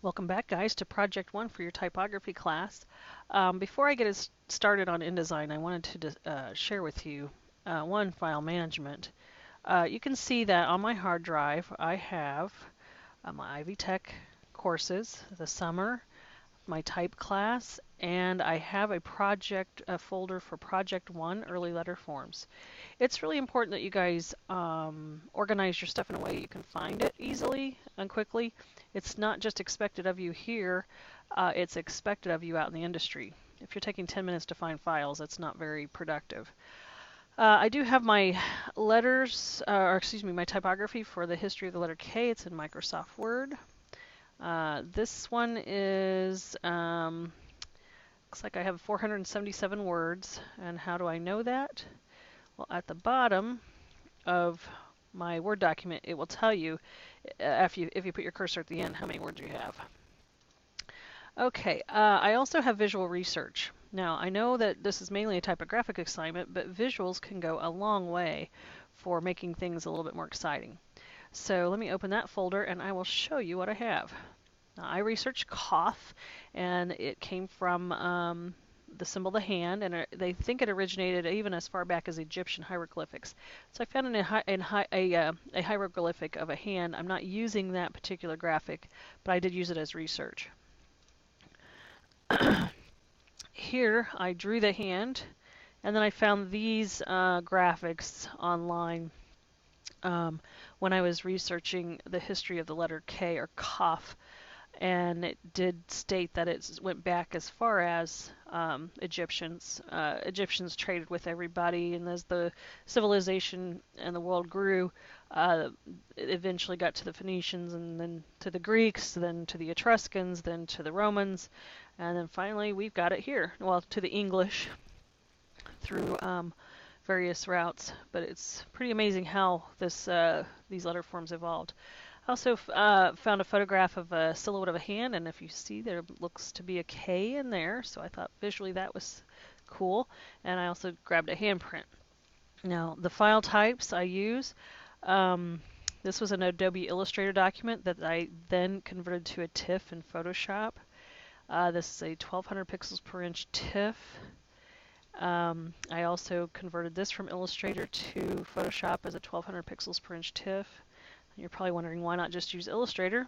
Welcome back, guys, to Project 1 for your typography class. Before I get us started on InDesign, I wanted to share with you one file management. You can see that on my hard drive I have my Ivy Tech courses, the summer, my type class, and I have a folder for Project 1 early letter forms. It's really important that you guys organize your stuff in a way you can find it easily and quickly. It's not just expected of you here, it's expected of you out in the industry. If you're taking 10 minutes to find files, that's not very productive. I do have my letters, or excuse me, my typography for the history of the letter K. It's in Microsoft Word. This one is, looks like I have 477 words. And how do I know that? Well, at the bottom of my Word document, it will tell you, if you put your cursor at the end, how many words you have. Okay, I also have visual research. Now, I know that this is mainly a typographic assignment, but visuals can go a long way for making things a little bit more exciting. So let me open that folder and I will show you what I have. Now, I researched cough, and it came from the symbol of the hand, and they think it originated even as far back as Egyptian hieroglyphics. So I found a hieroglyphic of a hand. I'm not using that particular graphic, but I did use it as research. Here I drew the hand, and then I found these graphics online when I was researching the history of the letter K, or cough. And it did state that it went back as far as Egyptians. Egyptians traded with everybody, and as the civilization and the world grew, it eventually got to the Phoenicians, and then to the Greeks, then to the Etruscans, then to the Romans, and then finally we've got it here. Well, to the English through various routes. But it's pretty amazing how these letter forms evolved. I also found a photograph of a silhouette of a hand, and if you see, there looks to be a K in there, so I thought visually that was cool. And I also grabbed a handprint. Now, the file types I use, this was an Adobe Illustrator document that I then converted to a TIFF in Photoshop. This is a 1200 pixels per inch TIFF. I also converted this from Illustrator to Photoshop as a 1200 pixels per inch TIFF. You're probably wondering why not just use Illustrator.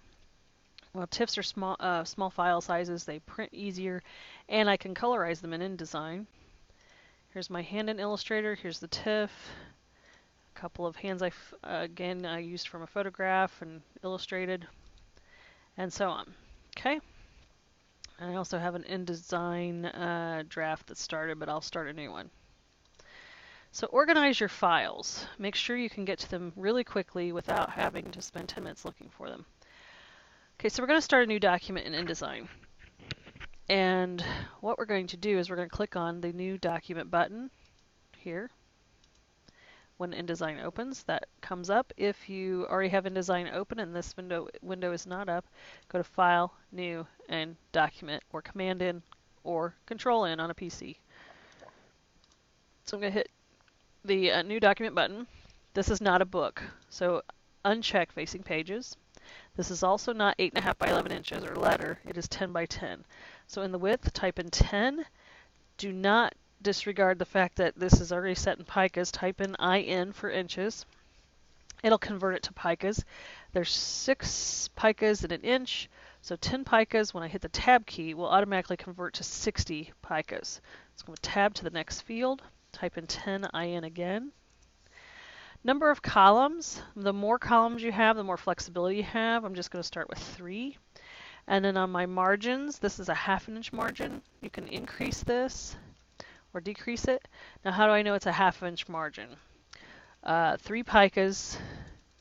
Well, TIFFs are small file sizes, they print easier, and I can colorize them in InDesign. Here's my hand in Illustrator, here's the TIFF. A couple of hands again I used from a photograph and illustrated, and so on. Okay. And I also have an InDesign draft that started, but I'll start a new one. So organize your files. Make sure you can get to them really quickly without having to spend 10 minutes looking for them. Okay, so we're going to start a new document in InDesign. And what we're going to do is we're going to click on the new document button here. When InDesign opens, that comes up. If you already have InDesign open and this window is not up, go to File, New, and Document, or Command in or Control in on a PC. So I'm going to hit the New Document button. This is not a book, so uncheck Facing Pages. This is also not 8.5 by 11 inches or letter. It is 10 by 10. So in the width, type in 10. Do not disregard the fact that this is already set in picas. Type in IN for inches. It'll convert it to picas. There's 6 picas in an inch, so 10 picas, when I hit the tab key, will automatically convert to 60 picas. So I'm going to tab to the next field, type in 10 IN again. Number of columns. The more columns you have, the more flexibility you have. I'm just going to start with 3. And then on my margins, this is a 1/2 inch margin. You can increase this or decrease it. Now, how do I know it's a 1/2 inch margin? 3 picas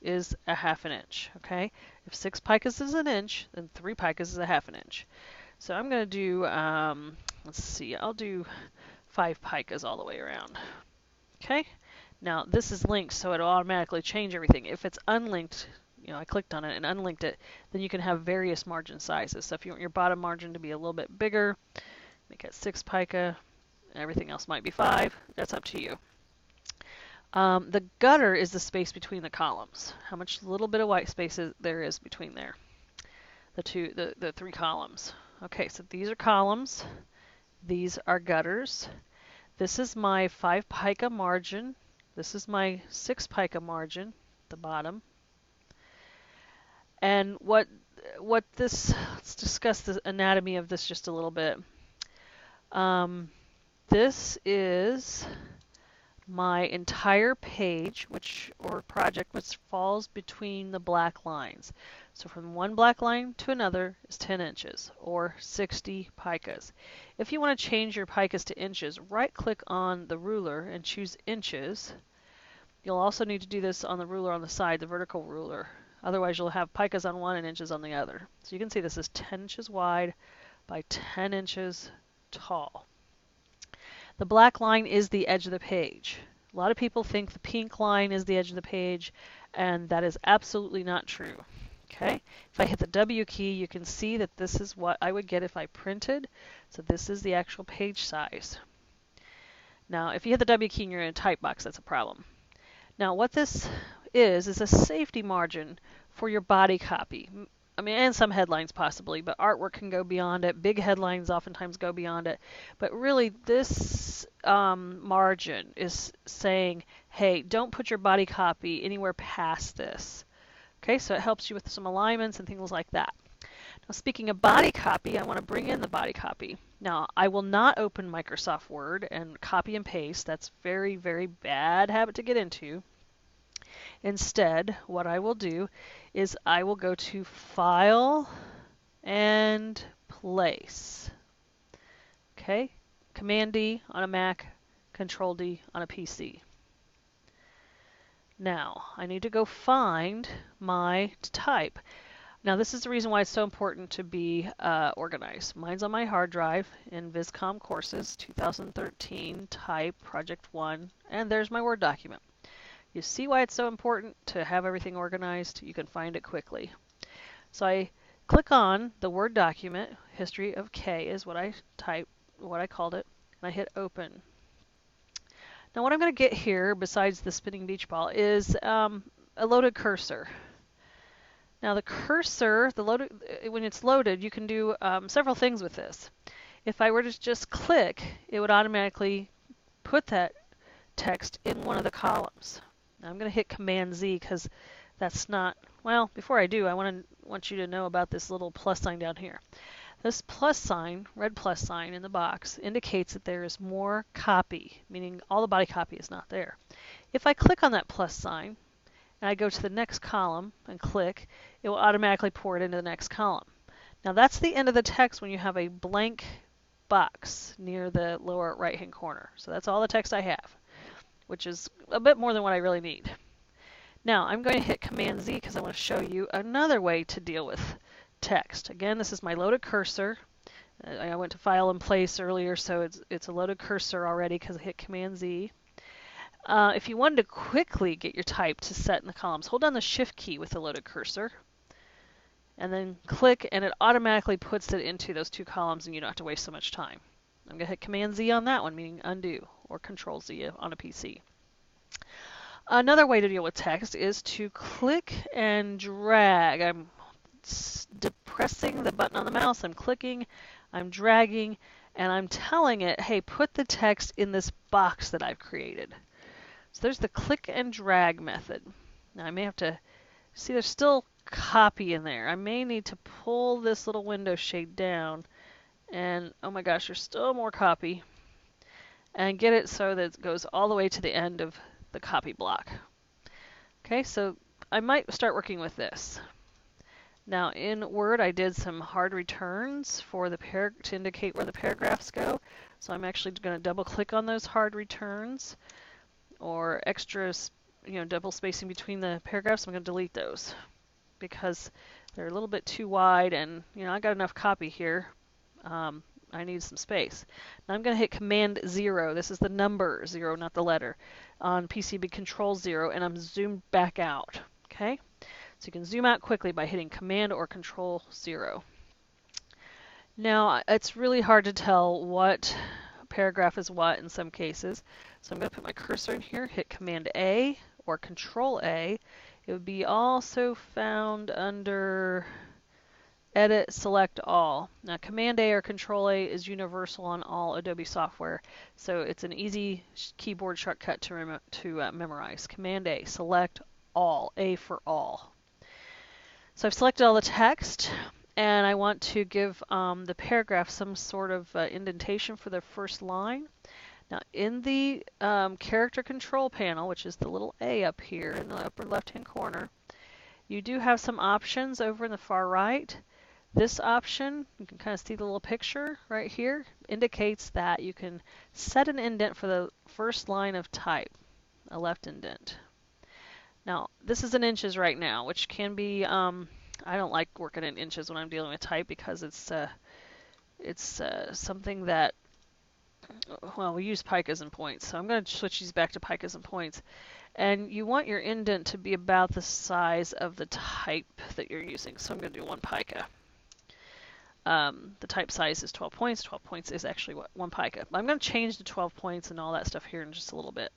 is a 1/2 inch, okay? If 6 picas is an inch, then 3 picas is a 1/2 inch. So I'm going to do, let's see, I'll do 5 picas all the way around. Okay? Now, this is linked, so it'll automatically change everything. If it's unlinked, I clicked on it and unlinked it, then you can have various margin sizes. So if you want your bottom margin to be a little bit bigger, make it 6 pica. Everything else might be 5. That's up to you. The gutter is the space between the columns. How much little bit of white space there is between there. the three columns. Okay, so these are columns. These are gutters. This is my 5 pica margin. This is my 6 pica margin, the bottom. And let's discuss the anatomy of this just a little bit. This is my entire page, or project, which falls between the black lines. So from one black line to another is 10 inches, or 60 picas. If you want to change your picas to inches, right-click on the ruler and choose inches. You'll also need to do this on the ruler on the side, the vertical ruler. Otherwise, you'll have picas on one and inches on the other. So you can see this is 10 inches wide by 10 inches tall. The black line is the edge of the page. A lot of people think the pink line is the edge of the page, and that is absolutely not true. Okay, if I hit the W key, you can see that this is what I would get if I printed. So this is the actual page size. Now, if you hit the W key and you're in a type box, that's a problem. Now, what this is a safety margin for your body copy. I mean, and some headlines possibly, but artwork can go beyond it. Big headlines oftentimes go beyond it. But really, this margin is saying, hey, don't put your body copy anywhere past this. Okay, so it helps you with some alignments and things like that. Now, speaking of body copy, I want to bring in the body copy. Now, I will not open Microsoft Word and copy and paste. That's very, very bad habit to get into. Instead, what I will do is I will go to File and Place. Okay, Command D on a Mac, Control D on a PC. Now, I need to go find my type. Now, this is the reason why it's so important to be organized. Mine's on my hard drive in Viscom Courses 2013 Type Project 1, and there's my Word document. You see why it's so important to have everything organized? You can find it quickly. So I click on the Word document. History of K is what I called it, and I hit Open. Now, what I'm going to get here, besides the spinning beach ball, is a loaded cursor. Now, the cursor, when it's loaded, you can do several things with this. If I were to just click, it would automatically put that text in one of the columns. Now, I'm going to hit Command Z because that's not, well, before I do, I want you to know about this little plus sign down here. This plus sign, red plus sign in the box, indicates that there is more copy, meaning all the body copy is not there. If I click on that plus sign, and I go to the next column and click, it will automatically pour it into the next column. Now that's the end of the text when you have a blank box near the lower right-hand corner. So that's all the text I have, which is a bit more than what I really need. Now I'm going to hit Command Z because I want to show you another way to deal with text. Again, this is my loaded cursor. I went to File and Place earlier, so it's a loaded cursor already because I hit Command Z. If you wanted to quickly get your type to set in the columns, hold down the Shift key with the loaded cursor, and then click, and it automatically puts it into those two columns, and you don't have to waste so much time. I'm going to hit Command Z on that one, meaning undo, or Control Z on a PC. Another way to deal with text is to click and drag. I'm depressing the button on the mouse, I'm clicking, I'm dragging, and I'm telling it, hey, put the text in this box that I've created. So there's the click and drag method. Now I may have to, see there's still copy in there. I may need to pull this little window shade down and, oh my gosh, there's still more copy, and get it so that it goes all the way to the end of the copy block. Okay, so I might start working with this. Now in Word I did some hard returns for the to indicate where the paragraphs go. So I'm actually going to double click on those hard returns, or extra, double spacing between the paragraphs. I'm going to delete those because they're a little bit too wide, and I got enough copy here. I need some space. Now I'm going to hit Command 0. This is the number 0, not the letter. On PC, be Control 0, and I'm zoomed back out. Okay, so you can zoom out quickly by hitting Command or Control 0. Now it's really hard to tell what paragraph is what in some cases. So I'm going to put my cursor in here, hit Command A or Control A. It would be also found under edit, select all. Now Command A or Control A is universal on all Adobe software, so it's an easy keyboard shortcut to memorize. Command A, select all, A for all. So I've selected all the text, and I want to give the paragraph some sort of indentation for the first line. Now in the character control panel, which is the little A up here in the upper left-hand corner, you do have some options over in the far right. This option, you can kind of see the little picture right here, indicates that you can set an indent for the first line of type, a left indent. Now, this is in inches right now, which can be, I don't like working in inches when I'm dealing with type because it's something that, well, we use picas and points, so I'm going to switch these back to picas and points. And you want your indent to be about the size of the type that you're using, so I'm going to do 1 pica. The type size is 12 points. 12 points is actually 1 pica. I'm going to change the 12 points and all that stuff here in just a little bit.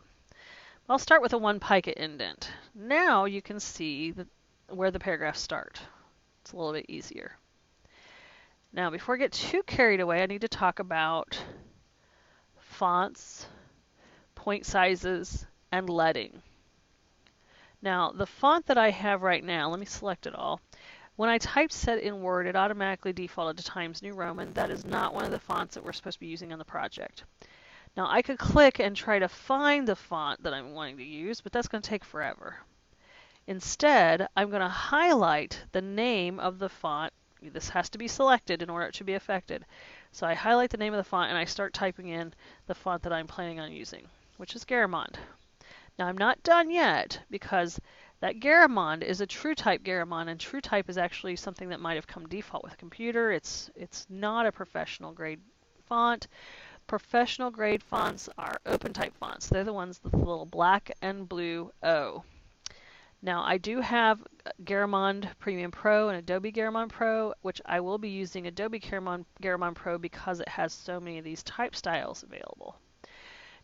I'll start with a 1 pica indent. Now you can see where the paragraphs start. It's a little bit easier. Now before I get too carried away, I need to talk about fonts, point sizes, and leading. Now the font that I have right now, let me select it all. When I typeset in Word, it automatically defaulted to Times New Roman. That is not one of the fonts that we're supposed to be using on the project. Now I could click and try to find the font that I'm wanting to use, but that's going to take forever. Instead, I'm going to highlight the name of the font. This has to be selected in order it to be affected. So I highlight the name of the font and I start typing in the font that I'm planning on using, which is Garamond. Now I'm not done yet because that Garamond is a TrueType Garamond, and TrueType is actually something that might have come default with a computer. It's not a professional grade font. Professional grade fonts are OpenType fonts. They're the ones with the little black and blue O. Now I do have Garamond Premium Pro and Adobe Garamond Pro, which I will be using Adobe Garamond Pro because it has so many of these type styles available.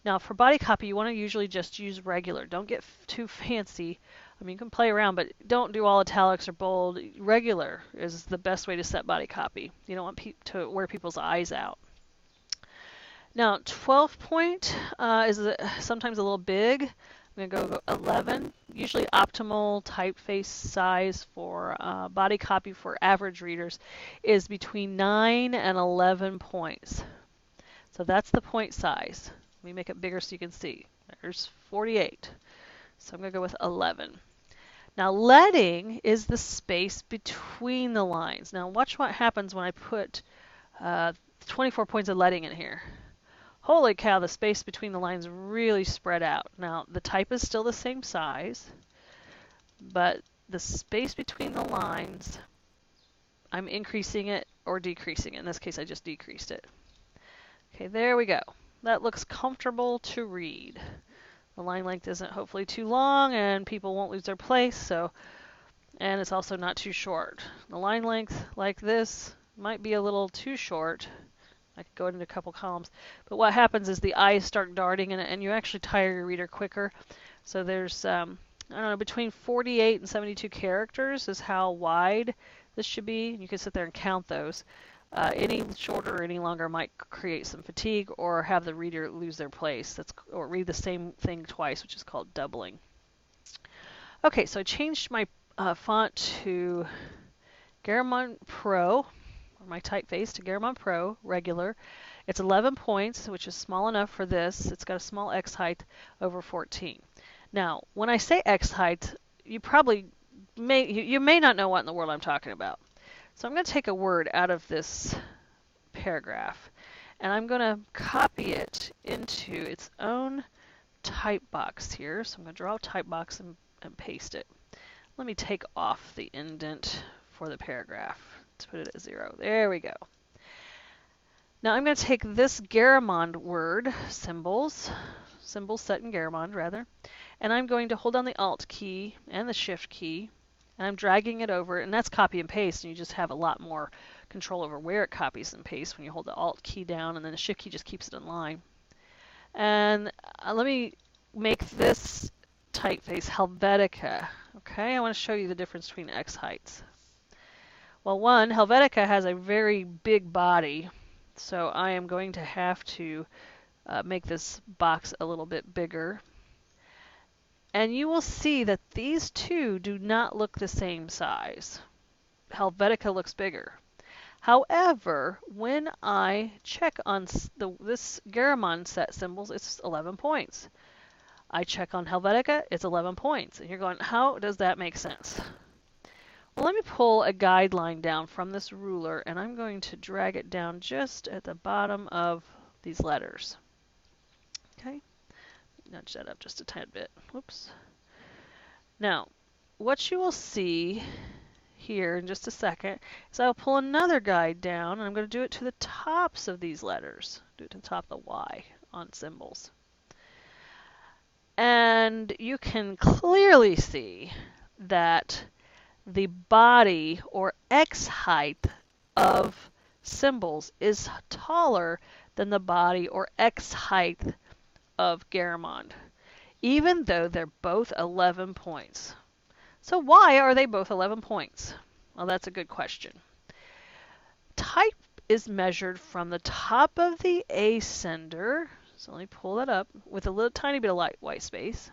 Now for body copy, you want to usually just use regular. Don't get too fancy. I mean, you can play around, but don't do all italics or bold. Regular is the best way to set body copy. You don't want to wear people's eyes out. Now 12 point is sometimes a little big. I'm going to go 11. Usually optimal typeface size for body copy for average readers is between 9 and 11 points. So that's the point size. Let me make it bigger so you can see. There's 48. So I'm going to go with 11. Now leading is the space between the lines. Now watch what happens when I put 24 points of leading in here. Holy cow, the space between the lines really spread out. Now the type is still the same size, but the space between the lines, I'm increasing it or decreasing it. In this case I just decreased it. Okay, there we go. That looks comfortable to read. The line length isn't hopefully too long and people won't lose their place, and it's also not too short. The line length like this might be a little too short. I could go into a couple columns, but what happens is the eyes start darting and you actually tire your reader quicker. So there's, I don't know, between 48 and 72 characters is how wide this should be. You can sit there and count those. Any shorter or any longer might create some fatigue or have the reader lose their place. Or read the same thing twice, which is called doubling. Okay, so I changed my font to Garamond Pro, or my typeface to Garamond Pro, regular. It's 11 points, which is small enough for this. It's got a small X height over 14. Now, when I say X height, you may not know what in the world I'm talking about. So I'm going to take a word out of this paragraph and I'm going to copy it into its own type box here. So I'm going to draw a type box and paste it. Let me take off the indent for the paragraph. Let's put it at 0. There we go. Now I'm going to take this Garamond word, symbols set in Garamond rather, and I'm going to hold down the Alt key and the Shift key, and I'm dragging it over, and that's copy and paste, and you just have a lot more control over where it copies and pastes when you hold the Alt key down, and then the Shift key just keeps it in line. And let me make this typeface Helvetica. Okay, I want to show you the difference between X heights. Well, one, Helvetica has a very big body, so I am going to have to make this box a little bit bigger. And you will see that these two do not look the same size. Helvetica looks bigger. However, when I check on this Garamond set symbols, it's 11 points. I check on Helvetica, it's 11 points. And you're going, how does that make sense? Well, let me pull a guideline down from this ruler, and I'm going to drag it down just at the bottom of these letters. Okay, nudge that up just a tiny bit. Whoops. Now, what you will see here in just a second is I'll pull another guide down, and I'm going to do it to the tops of these letters. Do it to the top of the Y on symbols. And you can clearly see that the body or X height of symbols is taller than the body or X height of Garamond, even though they're both 11 points. So why are they both 11 points? Well, that's a good question. Type is measured from the top of the ascender. So let me pull that up with a little tiny bit of white space.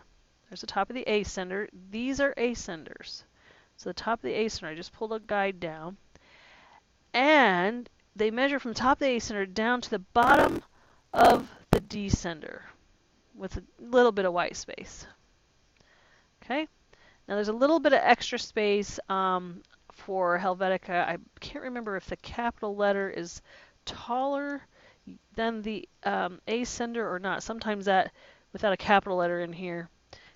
There's the top of the ascender. These are ascenders. So the top of the ascender, I just pulled a guide down. And they measure from the top of the ascender down to the bottom of the descender with a little bit of white space. Okay? Now there's a little bit of extra space for Helvetica. I can't remember if the capital letter is taller than the ascender or not. Sometimes that, without a capital letter in here,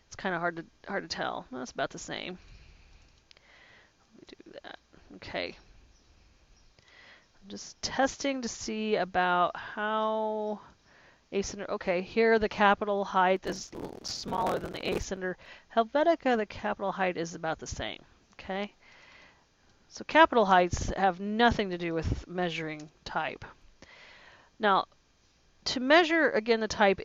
it's kind of hard to tell. Well, it's about the same. Let me do that. Okay. I'm just testing to see about how ascender. Okay, here the capital height is a little smaller than the ascender. Helvetica, the capital height is about the same. Okay. So capital heights have nothing to do with measuring type. Now, to measure again the type,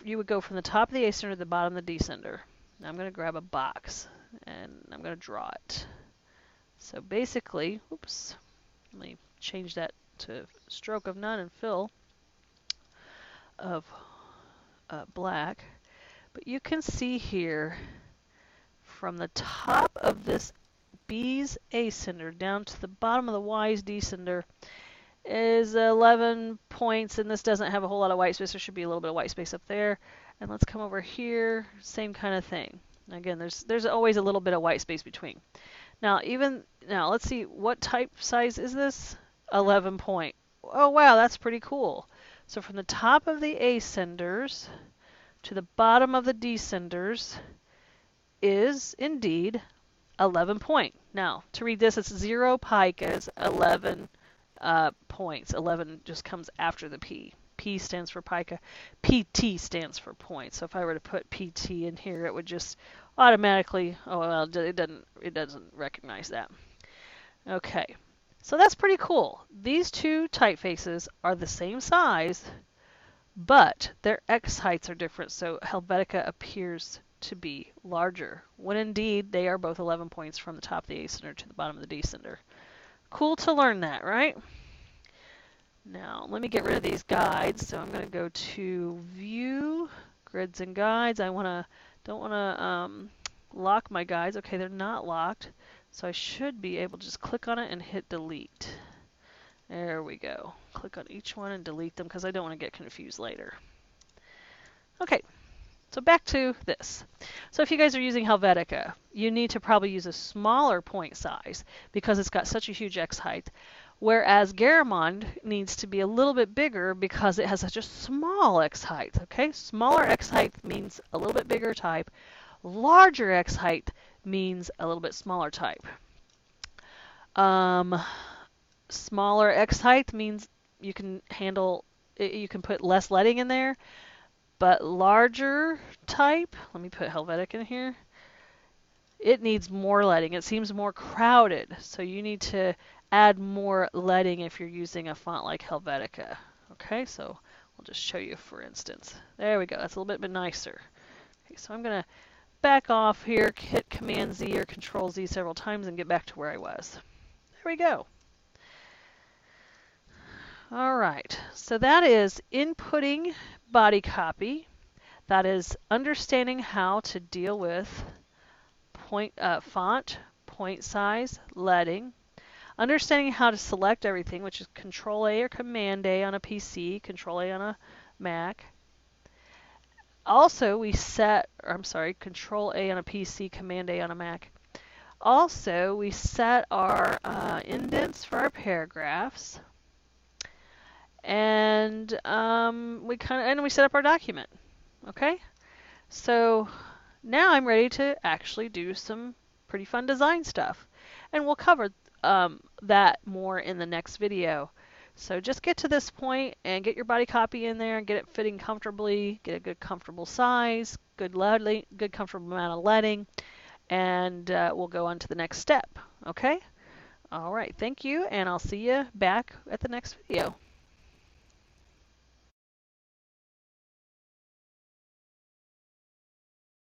you would go from the top of the ascender to the bottom of the descender. Now I'm going to grab a box and I'm going to draw it. So basically, oops, let me change that to stroke of none and fill of black. But you can see here from the top of this B's ascender down to the bottom of the Y's descender is 11 points, and this doesn't have a whole lot of white space. There should be a little bit of white space up there. And let's come over here, same kind of thing. Again, there's always a little bit of white space between. Now, let's see, what type size is this? 11 point. Oh, wow, that's pretty cool. So from the top of the ascenders to the bottom of the descenders is indeed 11 point. Now, to read this, it's 0 picas, 11 points. 11 just comes after the P. P stands for pica. PT stands for point. So if I were to put PT in here, it would just automatically, oh well, it doesn't recognize that. Okay, so that's pretty cool. These two typefaces are the same size, but their X heights are different, so Helvetica appears to be larger, when indeed they are both 11 points from the top of the ascender to the bottom of the descender. Cool to learn that, right? Now, let me get rid of these guides. So I'm going to go to View, Grids and Guides. Don't want to lock my guides. Okay, they're not locked. So I should be able to just click on it and hit Delete. There we go. Click on each one and delete them because I don't want to get confused later. Okay, so back to this. So if you guys are using Helvetica, you need to probably use a smaller point size because it's got such a huge X height. Whereas Garamond needs to be a little bit bigger because it has such a small X height. Okay, smaller X height means a little bit bigger type. Larger X height means a little bit smaller type. Smaller X height means you can put less leading in there. But larger type, let me put Helvetic in here, it needs more leading. It seems more crowded, so you need to add more leading if you're using a font like Helvetica. Okay, so we'll just show you for instance. There we go, that's a little bit nicer. Okay, so I'm going to back off here, hit Command Z or Control Z several times and get back to where I was. There we go. All right, so that is inputting body copy. That is understanding how to deal with font, point size, leading. Understanding how to select everything, which is Control A or Command A on a PC, Control A on a Mac. Also, Control A on a PC, Command A on a Mac. Also, we set our indents for our paragraphs, and we set up our document. Okay, so now I'm ready to actually do some pretty fun design stuff, and we'll cover that more in the next video. So just get to this point and get your body copy in there and get it fitting comfortably, get a good comfortable size, good comfortable amount of leading, and we'll go on to the next step. Okay? All right, thank you, and I'll see you back at the next video.